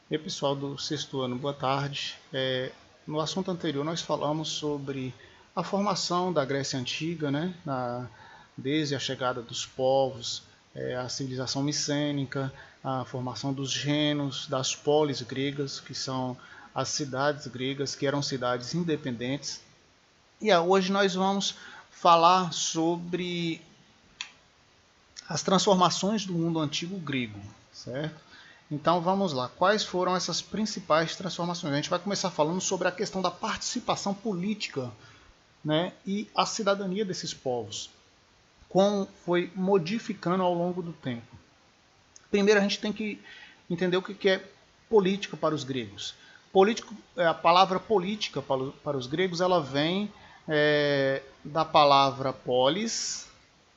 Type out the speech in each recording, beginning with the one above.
E aí, pessoal do sexto ano, boa tarde. No assunto anterior nós falamos sobre a formação da Grécia Antiga, né? Desde a chegada dos povos, a civilização micênica, a formação dos reinos, das polis gregas, que são as cidades gregas, que eram cidades independentes. E hoje nós vamos falar sobre as transformações do mundo antigo grego, certo? Então vamos lá, quais foram essas principais transformações? A gente vai começar falando sobre a questão da participação política, né, e a cidadania desses povos, como foi modificando ao longo do tempo. Primeiro a gente tem que entender o que é política para os gregos. A palavra política para os gregos ela vem da palavra polis,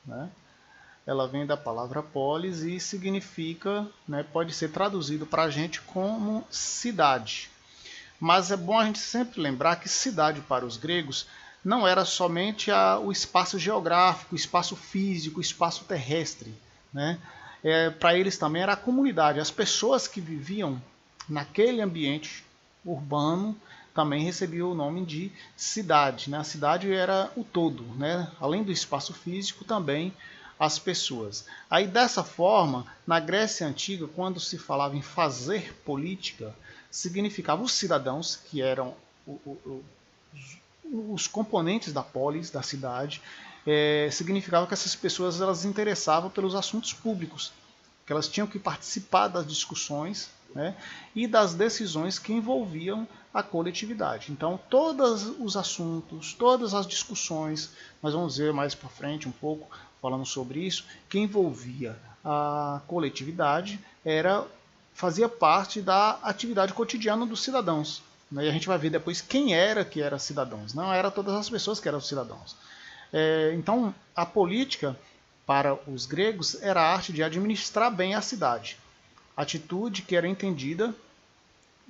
né? Ela vem da palavra polis e significa, né, pode ser traduzido para a gente como cidade. Mas é bom a gente sempre lembrar que cidade para os gregos não era somente o espaço geográfico, o espaço físico, o espaço terrestre. Né? Para eles também era a comunidade, as pessoas que viviam naquele ambiente urbano também recebiam o nome de cidade. Né? A cidade era o todo, né? Além do espaço físico, também as pessoas. Aí dessa forma, na Grécia Antiga, quando se falava em fazer política, significava os cidadãos, que eram os componentes da polis, da cidade, significava que essas pessoas elas interessavam pelos assuntos públicos, que elas tinham que participar das discussões, né, e das decisões que envolviam a coletividade. Então, todos os assuntos, todas as discussões, nós vamos ver mais para frente um pouco falando sobre isso, que envolvia a coletividade fazia parte da atividade cotidiana dos cidadãos. E a gente vai ver depois quem era que era cidadãos. Não era todas as pessoas que eram cidadãos. Então, a política para os gregos era a arte de administrar bem a cidade. Atitude que era entendida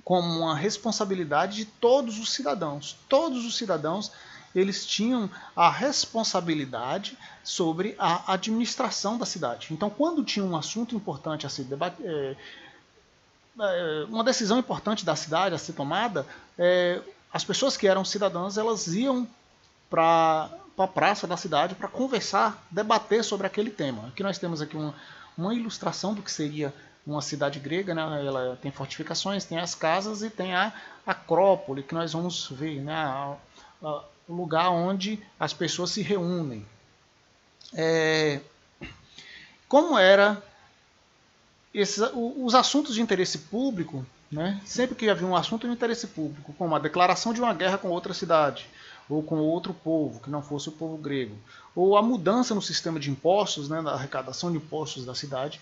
como uma responsabilidade de todos os cidadãos. Todos os cidadãos eles tinham a responsabilidade sobre a administração da cidade. Então, quando tinha um assunto importante a ser debatido, uma decisão importante da cidade a ser tomada, as pessoas que eram cidadãs elas iam para a praça da cidade para conversar, debater sobre aquele tema. Aqui nós temos aqui uma ilustração do que seria uma cidade grega, né? Ela tem fortificações, tem as casas e tem a Acrópole, que nós vamos ver, né? O lugar onde as pessoas se reúnem. Como era os assuntos de interesse público, né? Sempre que havia um assunto de interesse público, como a declaração de uma guerra com outra cidade, ou com outro povo, que não fosse o povo grego, ou a mudança no sistema de impostos, né, da arrecadação de impostos da cidade,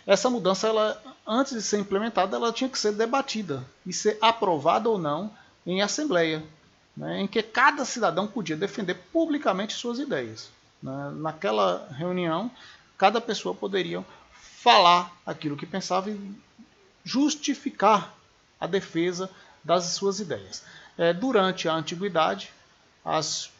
essa mudança, ela, antes de ser implementada, ela tinha que ser debatida e ser aprovada ou não em assembleia, né, em que cada cidadão podia defender publicamente suas ideias. Né. Naquela reunião, cada pessoa poderia falar aquilo que pensava e justificar a defesa das suas ideias. Durante a antiguidade, as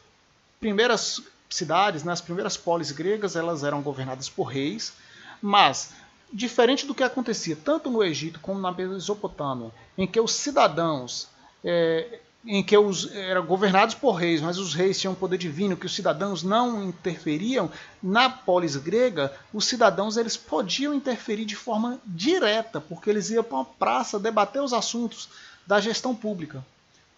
primeiras cidades, né, as primeiras polis gregas, elas eram governadas por reis, mas diferente do que acontecia tanto no Egito como na Mesopotâmia, em que os cidadãos eram governados por reis, mas os reis tinham poder divino, que os cidadãos não interferiam, na polis grega, os cidadãos eles podiam interferir de forma direta, porque eles iam para uma praça debater os assuntos da gestão pública,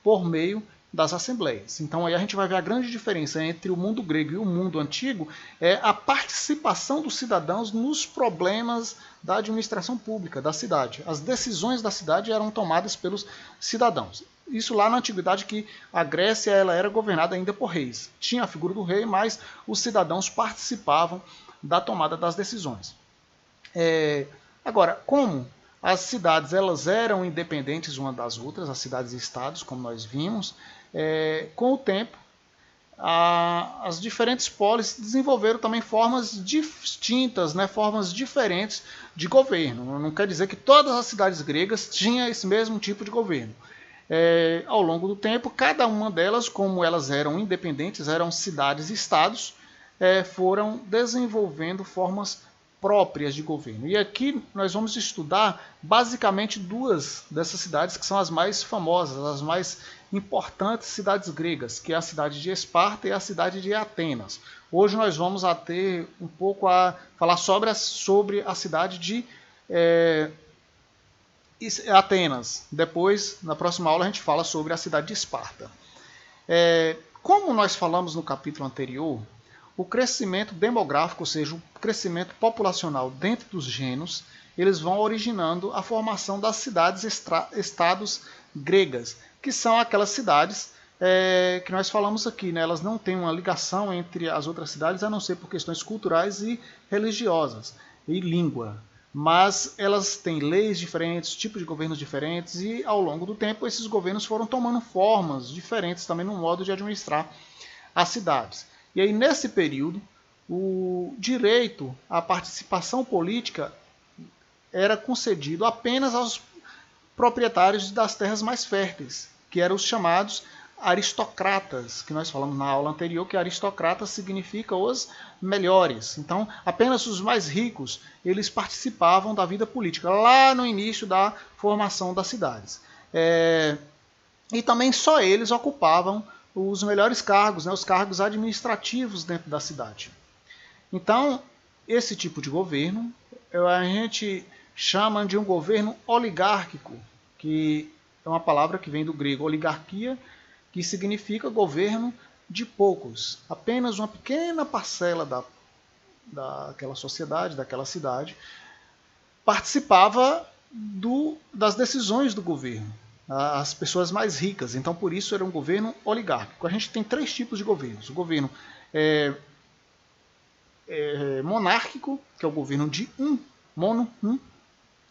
por meio das assembleias. Então aí a gente vai ver a grande diferença entre o mundo grego e o mundo antigo, é a participação dos cidadãos nos problemas da administração pública da cidade. As decisões da cidade eram tomadas pelos cidadãos. Isso lá na antiguidade, que a Grécia ela era governada ainda por reis. Tinha a figura do rei, mas os cidadãos participavam da tomada das decisões. Agora, como as cidades elas eram independentes umas das outras, as cidades e estados, como nós vimos, com o tempo, as diferentes polis desenvolveram também formas distintas, né, formas diferentes de governo. Não quer dizer que todas as cidades gregas tinham esse mesmo tipo de governo. Ao longo do tempo, cada uma delas, como elas eram independentes, eram cidades e estados, foram desenvolvendo formas próprias de governo. E aqui nós vamos estudar basicamente duas dessas cidades que são as mais famosas, as mais importantes cidades gregas, que é a cidade de Esparta e a cidade de Atenas. Hoje nós vamos ter um pouco a falar sobre a cidade de Atenas. Depois, na próxima aula, a gente fala sobre a cidade de Esparta. Como nós falamos no capítulo anterior, o crescimento demográfico, ou seja, o crescimento populacional dentro dos gênios, eles vão originando a formação das cidades-estados gregas, que são aquelas cidades que nós falamos aqui, né? Elas não têm uma ligação entre as outras cidades, a não ser por questões culturais e religiosas, e língua. Mas elas têm leis diferentes, tipos de governos diferentes, e ao longo do tempo esses governos foram tomando formas diferentes também no modo de administrar as cidades. E aí, nesse período, o direito à participação política era concedido apenas aos proprietários das terras mais férteis, que eram os chamados aristocratas, que nós falamos na aula anterior, que aristocratas significa os melhores. Então, apenas os mais ricos, eles participavam da vida política, lá no início da formação das cidades. E também só eles ocupavam os melhores cargos, né, os cargos administrativos dentro da cidade. Então, esse tipo de governo, a gente chama de um governo oligárquico, que é uma palavra que vem do grego oligarquia, que significa governo de poucos. Apenas uma pequena parcela daquela sociedade, daquela cidade, participava das decisões do governo. As pessoas mais ricas. Então, por isso, era um governo oligárquico. A gente tem três tipos de governos. O governo monárquico, que é o governo de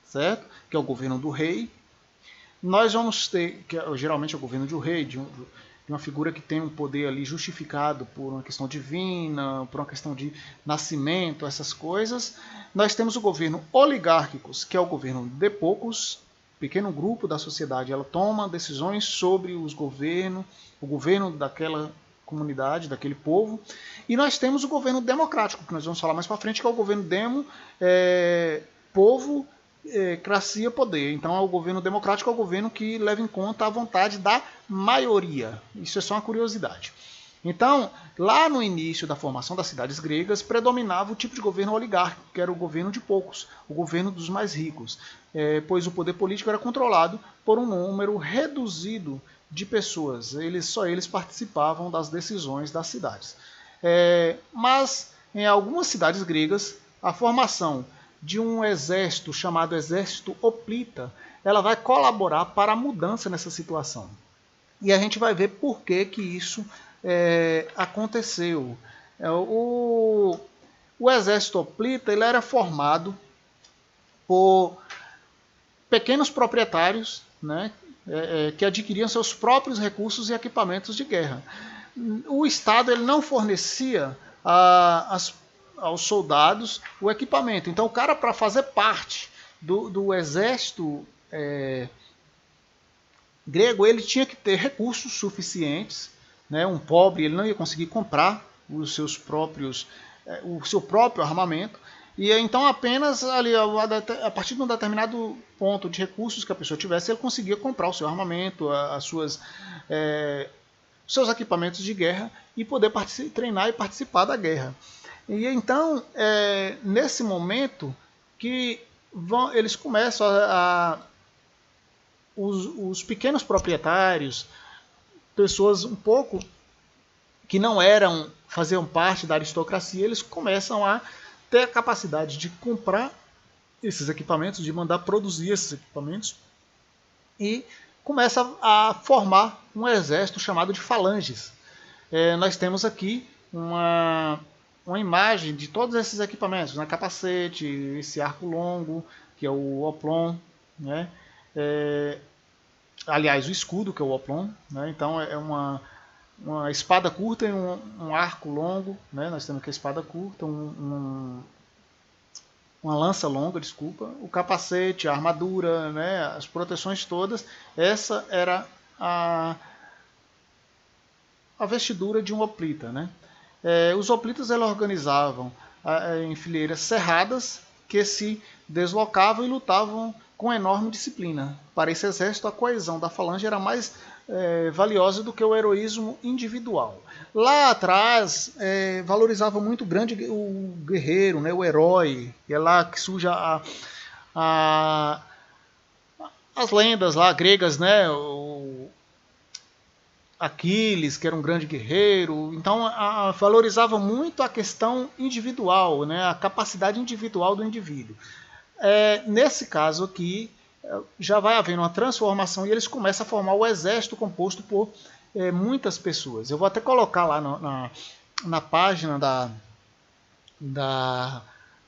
certo? Que é o governo do rei. Nós vamos ter, que geralmente é o governo de um rei, de uma figura que tem um poder ali justificado por uma questão divina, por uma questão de nascimento, essas coisas. Nós temos o governo oligárquico, que é o governo de poucos, pequeno grupo da sociedade, ela toma decisões sobre o governo daquela comunidade, daquele povo. E nós temos o governo democrático, que nós vamos falar mais para frente, que é o governo povo, cracia, poder. Então, o governo democrático é o governo que leva em conta a vontade da maioria. Isso é só uma curiosidade. Então, lá no início da formação das cidades gregas, predominava o tipo de governo oligárquico, que era o governo de poucos, o governo dos mais ricos, pois o poder político era controlado por um número reduzido de pessoas. Só eles participavam das decisões das cidades. Mas, em algumas cidades gregas, a formação de um exército chamado exército hoplita, ela vai colaborar para a mudança nessa situação. E a gente vai ver por que isso aconteceu. O exército hoplita ele era formado por pequenos proprietários, né, que adquiriam seus próprios recursos e equipamentos de guerra. O Estado ele não fornecia aos soldados o equipamento. Então, o cara, para fazer parte do exército grego, ele tinha que ter recursos suficientes. Né? Um pobre ele não ia conseguir comprar o seu próprio armamento. E então, apenas ali, a partir de um determinado ponto de recursos que a pessoa tivesse, ele conseguia comprar o seu armamento, seus equipamentos de guerra e poder treinar e participar da guerra. E então, nesse momento que eles começam os pequenos proprietários, pessoas um pouco que não faziam parte da aristocracia, eles começam a ter a capacidade de comprar esses equipamentos, de mandar produzir esses equipamentos e começa a formar um exército chamado de falanges. Nós temos aqui uma imagem de todos esses equipamentos, né? Capacete, esse arco longo, que é o oplon, né? Aliás, o escudo, que é o oplon, né? Então é uma espada curta e um arco longo, né? Nós temos aqui a espada curta, uma lança longa, desculpa, o capacete, a armadura, né? As proteções todas. Essa era a vestidura de um hoplita, né? Os hoplitas eles organizavam em fileiras cerradas que se deslocavam e lutavam com enorme disciplina. Para esse exército, a coesão da falange era mais valiosa do que o heroísmo individual. Lá atrás, valorizava muito o guerreiro, né, o herói. É lá que surge as lendas lá gregas, né, o Aquiles, que era um grande guerreiro. Então, valorizava muito a questão individual, né, a capacidade individual do indivíduo. Nesse caso aqui, já vai havendo uma transformação e eles começam a formar o exército composto por muitas pessoas. Eu vou até colocar lá na página da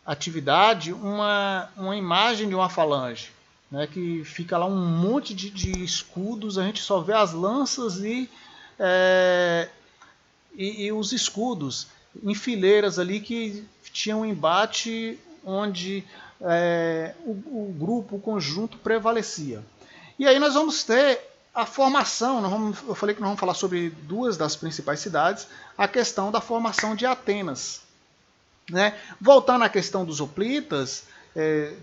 atividade uma imagem de uma falange, né, que fica lá um monte de escudos, a gente só vê as lanças e os escudos em fileiras ali que tinham um embate onde o grupo, o conjunto prevalecia. E aí nós vamos ter a formação, eu falei que nós vamos falar sobre duas das principais cidades, a questão da formação de Atenas. Né? Voltando à questão dos hoplitas,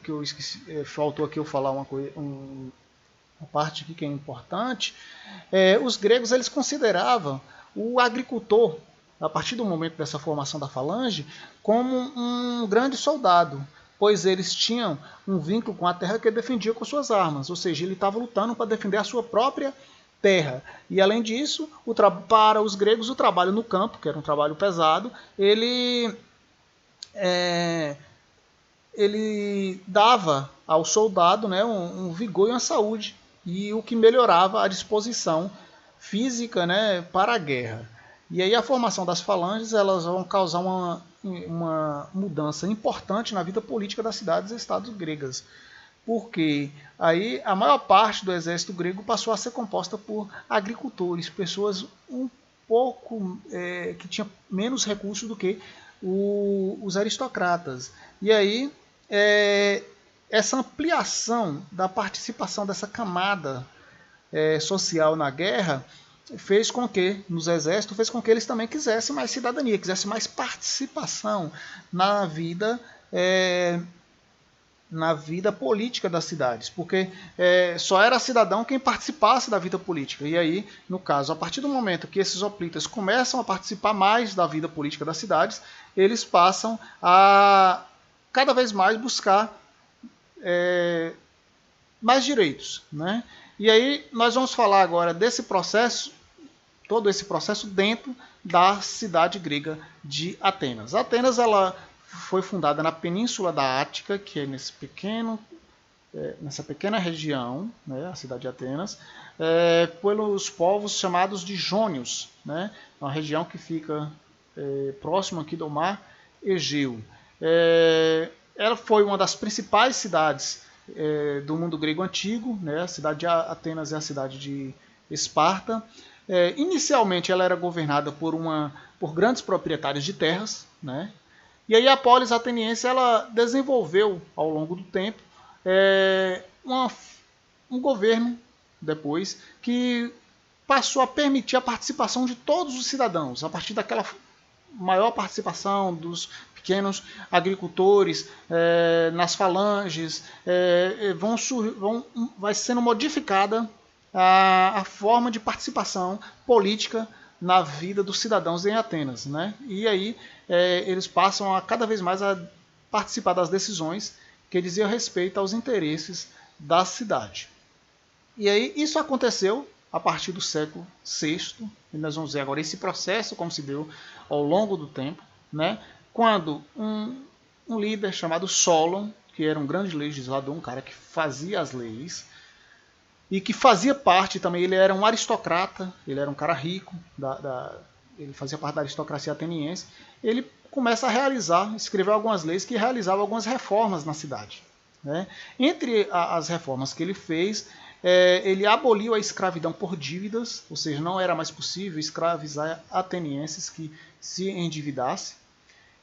que eu esqueci, faltou aqui eu falar uma parte aqui que é importante, os gregos eles consideravam o agricultor, a partir do momento dessa formação da falange, como um grande soldado, pois eles tinham um vínculo com a terra que defendia com suas armas, ou seja, ele estava lutando para defender a sua própria terra. E além disso, para os gregos, o trabalho no campo, que era um trabalho pesado, ele dava ao soldado, né, um vigor e uma saúde, e o que melhorava a disposição física, né, para a guerra. E aí a formação das falanges elas vão causar uma mudança importante na vida política das cidades e estados gregas, porque aí a maior parte do exército grego passou a ser composta por agricultores, pessoas um pouco que tinham menos recursos do que os aristocratas. E aí essa ampliação da participação dessa camada social na guerra fez com que, nos exércitos, fez com que eles também quisessem mais cidadania, quisessem mais participação na vida política das cidades, porque só era cidadão quem participasse da vida política. E aí, no caso, a partir do momento que esses hoplitas começam a participar mais da vida política das cidades, eles passam a cada vez mais buscar mais direitos, né? E aí nós vamos falar agora desse processo, todo esse processo dentro da cidade grega de Atenas. Atenas ela foi fundada na Península da Ática, que é nessa pequena região, né, a cidade de Atenas, pelos povos chamados de jônios, né, uma região que fica próximo aqui do mar Egeu. Ela foi uma das principais cidades do mundo grego antigo, né, a cidade de Atenas é a cidade de Esparta. Inicialmente ela era governada por grandes proprietários de terras, né? E aí a polis ateniense ela desenvolveu ao longo do tempo um governo depois que passou a permitir a participação de todos os cidadãos, a partir daquela maior participação dos pequenos agricultores nas falanges, vai sendo modificada a forma de participação política na vida dos cidadãos em Atenas, né? E aí eles passam a cada vez mais a participar das decisões que diziam respeito aos interesses da cidade. E aí isso aconteceu a partir do século VI, e nós vamos ver agora esse processo como se deu ao longo do tempo, né? Quando um líder chamado Solon, que era um grande legislador, um cara que fazia as leis, e que fazia parte também, ele era um aristocrata, ele era um cara rico, ele fazia parte da aristocracia ateniense, ele começa a escrever algumas leis que realizavam algumas reformas na cidade. Né? Entre as reformas que ele fez, ele aboliu a escravidão por dívidas, ou seja, não era mais possível escravizar atenienses que se endividassem,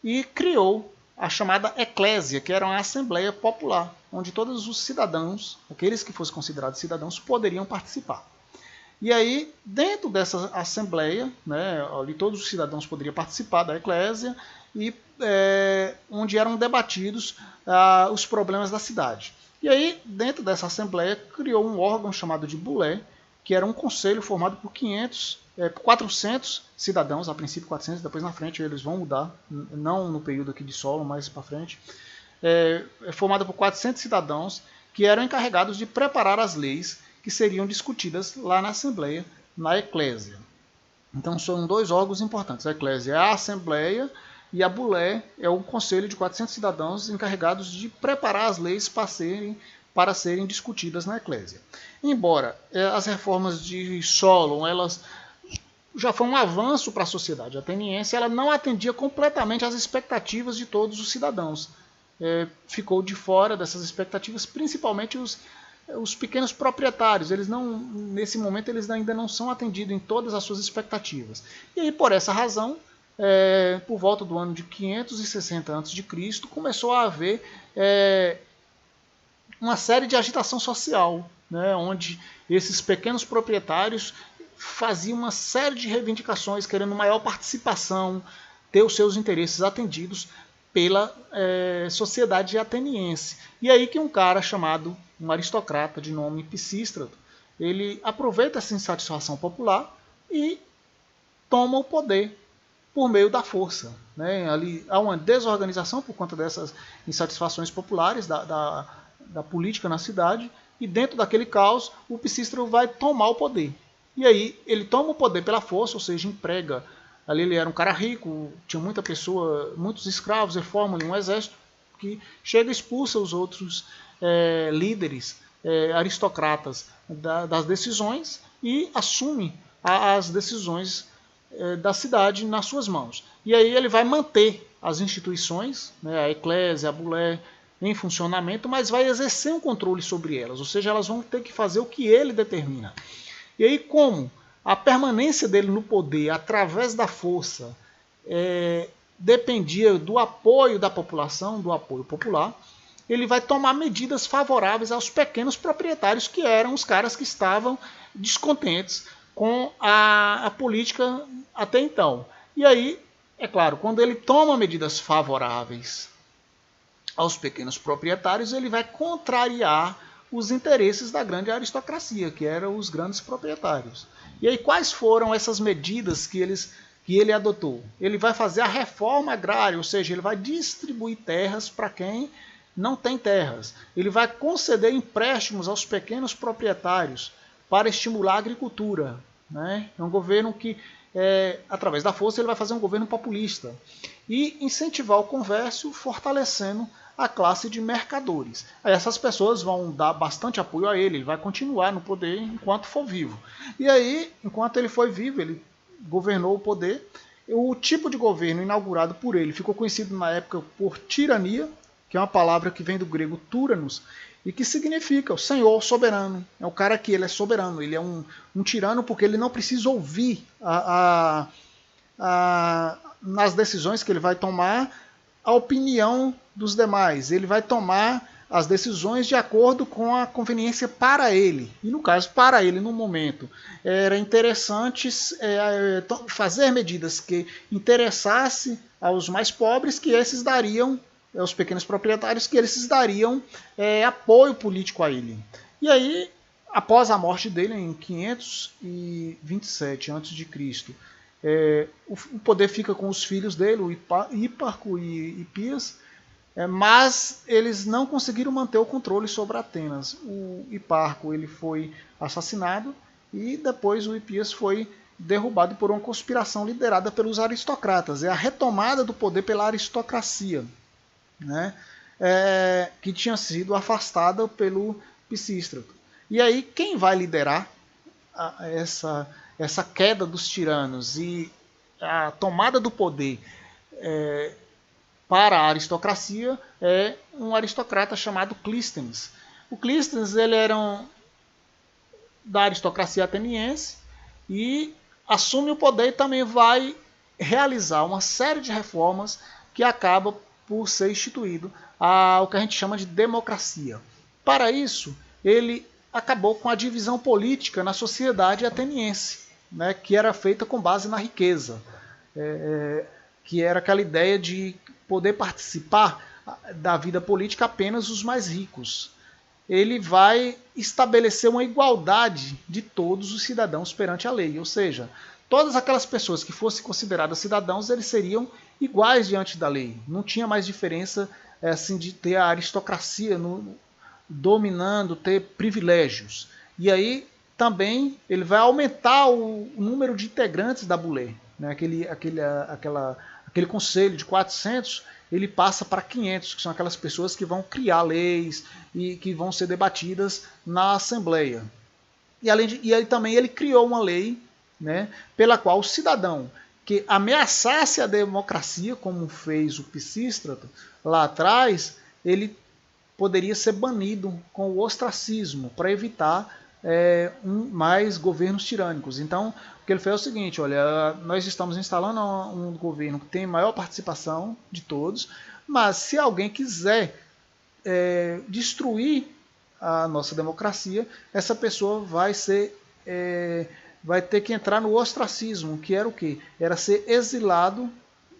e criou a chamada eclésia, que era uma assembleia popular, onde todos os cidadãos, aqueles que fossem considerados cidadãos, poderiam participar. E aí, dentro dessa assembleia, né, ali todos os cidadãos poderiam participar da eclésia, e onde eram debatidos os problemas da cidade. E aí, dentro dessa assembleia, criou um órgão chamado de Bulé, que era um conselho formado por 400 cidadãos, a princípio 400, depois na frente eles vão mudar, não no período aqui de Solon, mais para frente, formada por 400 cidadãos que eram encarregados de preparar as leis que seriam discutidas lá na Assembleia, na Eclésia. Então são dois órgãos importantes, a Eclésia é a Assembleia e a Bulé é um conselho de 400 cidadãos encarregados de preparar as leis para serem discutidas na Eclésia. Embora as reformas de Solon, elas já foi um avanço para a sociedade ateniense, ela não atendia completamente às expectativas de todos os cidadãos. Ficou de fora dessas expectativas, principalmente os pequenos proprietários. Eles não, nesse momento eles ainda não são atendidos em todas as suas expectativas. E aí, por essa razão, por volta do ano de 560 a.C., começou a haver uma série de agitação social, né, onde esses pequenos proprietários faziam uma série de reivindicações, querendo maior participação, ter os seus interesses atendidos pela sociedade ateniense. E aí que um cara chamado, um aristocrata de nome Pisístrato, ele aproveita essa insatisfação popular e toma o poder por meio da força. Né? Ali há uma desorganização por conta dessas insatisfações populares da política na cidade, e dentro daquele caos o Pisístrato vai tomar o poder. E aí ele toma o poder pela força, ou seja, emprega. Ali ele era um cara rico, tinha muita pessoa, muitos escravos, ele forma um exército que chega e expulsa os outros líderes aristocratas das decisões e assume as decisões da cidade nas suas mãos. E aí ele vai manter as instituições, né, a Eclésia, a Bulé, em funcionamento, mas vai exercer um controle sobre elas, ou seja, elas vão ter que fazer o que ele determina. E aí, como a permanência dele no poder através da força dependia do apoio da população, do apoio popular, ele vai tomar medidas favoráveis aos pequenos proprietários, que eram os caras que estavam descontentes com a política até então. E aí, é claro, quando ele toma medidas favoráveis aos pequenos proprietários, ele vai contrariar os interesses da grande aristocracia, que eram os grandes proprietários. E aí, quais foram essas medidas que ele adotou? Ele vai fazer a reforma agrária, ou seja, ele vai distribuir terras para quem não tem terras. Ele vai conceder empréstimos aos pequenos proprietários para estimular a agricultura. Né? É um governo que, através da força, ele vai fazer um governo populista. E incentivar o comércio, fortalecendo a classe de mercadores. Aí essas pessoas vão dar bastante apoio a ele vai continuar no poder enquanto for vivo. E aí, enquanto ele foi vivo, ele governou o poder. O tipo de governo inaugurado por ele ficou conhecido na época por tirania, que é uma palavra que vem do grego tyrannos, e que significa o senhor soberano. É o cara que ele é soberano, ele é um tirano porque ele não precisa ouvir nas decisões que ele vai tomar a opinião dos demais. Ele vai tomar as decisões de acordo com a conveniência para ele. E no caso, para ele, no momento, era interessante fazer medidas que interessassem aos mais pobres, que esses dariam, aos pequenos proprietários, que esses dariam apoio político a ele. E aí, após a morte dele, em 527 a.C., o poder fica com os filhos dele, o Híparco e Hipias, mas eles não conseguiram manter o controle sobre Atenas. O Híparco ele foi assassinado e depois o Hipias foi derrubado por uma conspiração liderada pelos aristocratas. É a retomada do poder pela aristocracia, né? Que tinha sido afastada pelo Pisístrato. E aí quem vai liderar essa queda dos tiranos e a tomada do poder para a aristocracia é um aristocrata chamado Clístenes. O Clístenes ele era da aristocracia ateniense e assume o poder e também vai realizar uma série de reformas que acaba por ser instituído o que a gente chama de democracia. Para isso, ele acabou com a divisão política na sociedade ateniense, né, que era feita com base na riqueza. que era aquela ideia de poder participar da vida política apenas os mais ricos. Ele vai estabelecer uma igualdade de todos os cidadãos perante a lei, ou seja, todas aquelas pessoas que fossem consideradas cidadãos, eles seriam iguais diante da lei. Não tinha mais diferença assim de ter a aristocracia dominando, ter privilégios. E aí também ele vai aumentar o número de integrantes da Bulé, né? Aquele conselho de 400, ele passa para 500, que são aquelas pessoas que vão criar leis e que vão ser debatidas na Assembleia. E aí também ele criou uma lei, né, pela qual o cidadão que ameaçasse a democracia, como fez o Pisístrato lá atrás, ele poderia ser banido com o ostracismo para evitar mais governos tirânicos. Então, o que ele fez é o seguinte: olha, nós estamos instalando um governo que tem maior participação de todos, mas se alguém quiser destruir a nossa democracia, essa pessoa vai ter que entrar no ostracismo, que era o quê? Era ser exilado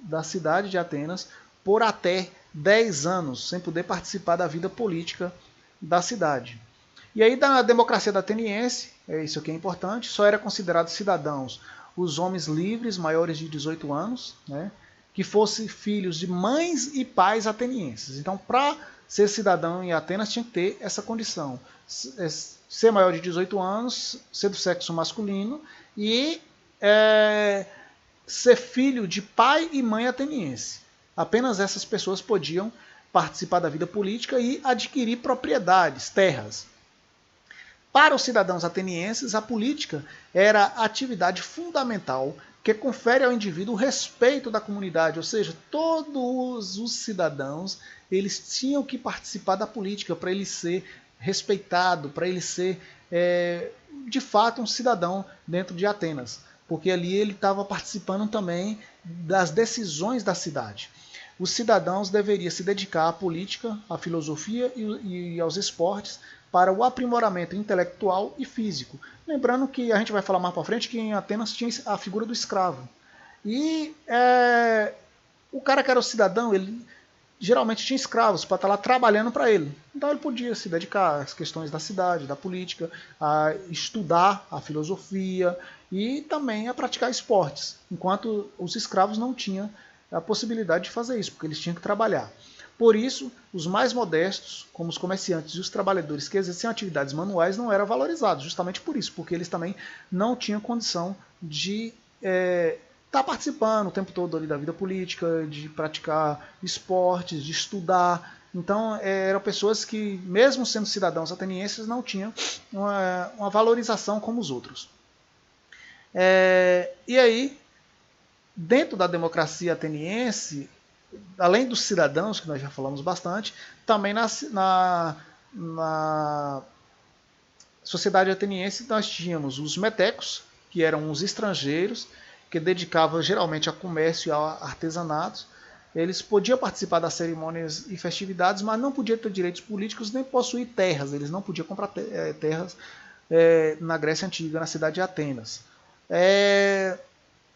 da cidade de Atenas por até 10 anos, sem poder participar da vida política da cidade. E aí, na democracia da ateniense, isso aqui é importante, só era considerado cidadãos os homens livres maiores de 18 anos, né, que fossem filhos de mães e pais atenienses. Então, para ser cidadão em Atenas, tinha que ter essa condição: ser maior de 18 anos, ser do sexo masculino e ser filho de pai e mãe ateniense. Apenas essas pessoas podiam participar da vida política e adquirir propriedades, terras. Para os cidadãos atenienses, a política era a atividade fundamental que confere ao indivíduo o respeito da comunidade, ou seja, todos os cidadãos eles tinham que participar da política para ele ser respeitado, para ele ser de fato um cidadão dentro de Atenas, porque ali ele estava participando também das decisões da cidade. Os cidadãos deveriam se dedicar à política, à filosofia e aos esportes para o aprimoramento intelectual e físico. Lembrando que a gente vai falar mais para frente que em Atenas tinha a figura do escravo. E o cara que era o cidadão, ele geralmente tinha escravos para estar lá trabalhando para ele. Então ele podia se dedicar às questões da cidade, da política, a estudar a filosofia e também a praticar esportes, enquanto os escravos não tinham a possibilidade de fazer isso, porque eles tinham que trabalhar. Por isso, os mais modestos, como os comerciantes e os trabalhadores que exerciam atividades manuais, não eram valorizados, justamente por isso, porque eles também não tinham condição de estar participando o tempo todo ali da vida política, de praticar esportes, de estudar. Então, eram pessoas que, mesmo sendo cidadãos atenienses, não tinham uma valorização como os outros. E aí, dentro da democracia ateniense, além dos cidadãos, que nós já falamos bastante, também na sociedade ateniense nós tínhamos os metecos, que eram os estrangeiros, que dedicavam geralmente a comércio e a artesanatos. Eles podiam participar das cerimônias e festividades, mas não podiam ter direitos políticos nem possuir terras. Eles não podiam comprar terras na Grécia Antiga, na cidade de Atenas.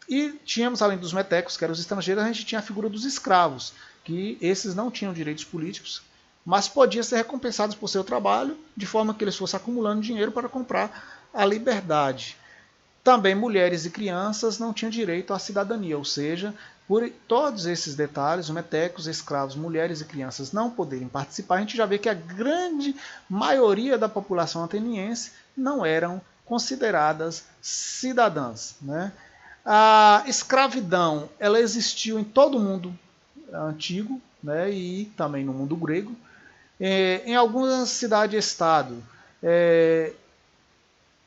E tínhamos, além dos metecos, que eram os estrangeiros, a gente tinha a figura dos escravos, que esses não tinham direitos políticos, mas podiam ser recompensados por seu trabalho, de forma que eles fossem acumulando dinheiro para comprar a liberdade. Também mulheres e crianças não tinham direito à cidadania, ou seja, por todos esses detalhes, os metecos, escravos, mulheres e crianças não poderem participar, a gente já vê que a grande maioria da população ateniense não eram consideradas cidadãs, né? A escravidão ela existiu em todo o mundo antigo, né, e também no mundo grego. Em algumas cidades-estado,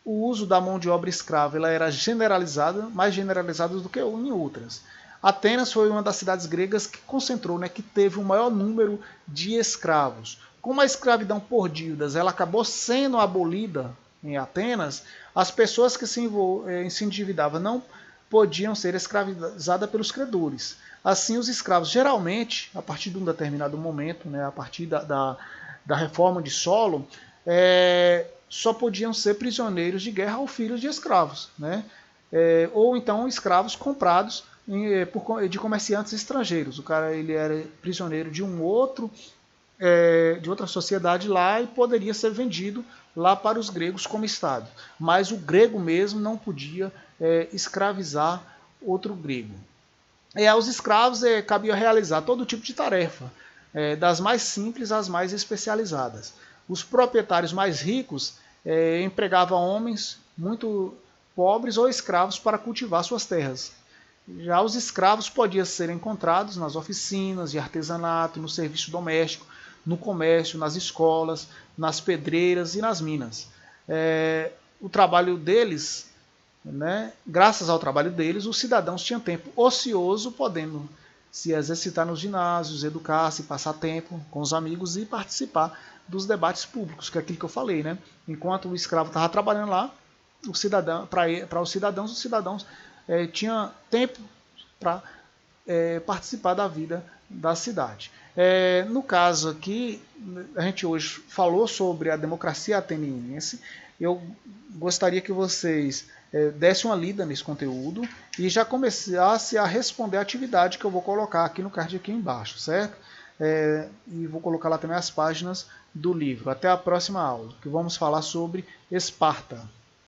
o uso da mão de obra escrava ela era generalizada, mais generalizada do que em outras. Atenas foi uma das cidades gregas que concentrou, né, que teve o maior número de escravos. Como a escravidão por dívidas ela acabou sendo abolida em Atenas, as pessoas que se endividavam não podiam ser escravizadas pelos credores. Assim, os escravos, geralmente, a partir de um determinado momento, né, a partir da reforma de Solon, só podiam ser prisioneiros de guerra ou filhos de escravos, né? Ou então escravos comprados de comerciantes estrangeiros. O cara ele era prisioneiro de de outra sociedade lá e poderia ser vendido lá para os gregos como Estado. Mas o grego mesmo não podia escravizar outro grego. E aos escravos cabia realizar todo tipo de tarefa, das mais simples às mais especializadas. Os proprietários mais ricos empregavam homens muito pobres ou escravos para cultivar suas terras. Já os escravos podiam ser encontrados nas oficinas de artesanato, no serviço doméstico, no comércio, nas escolas, nas pedreiras e nas minas. O trabalho deles, né, graças ao trabalho deles, os cidadãos tinham tempo ocioso, podendo se exercitar nos ginásios, educar-se, passar tempo com os amigos e participar dos debates públicos, que é aquilo que eu falei, né? Enquanto o escravo estava trabalhando lá, para os cidadãos tinha tempo para participar da vida da cidade. No caso aqui, a gente hoje falou sobre a democracia ateniense. Eu gostaria que vocês dessem uma lida nesse conteúdo e já começasse a responder a atividade que eu vou colocar aqui no card aqui embaixo, certo? E vou colocar lá também as páginas do livro. Até a próxima aula, que vamos falar sobre Esparta.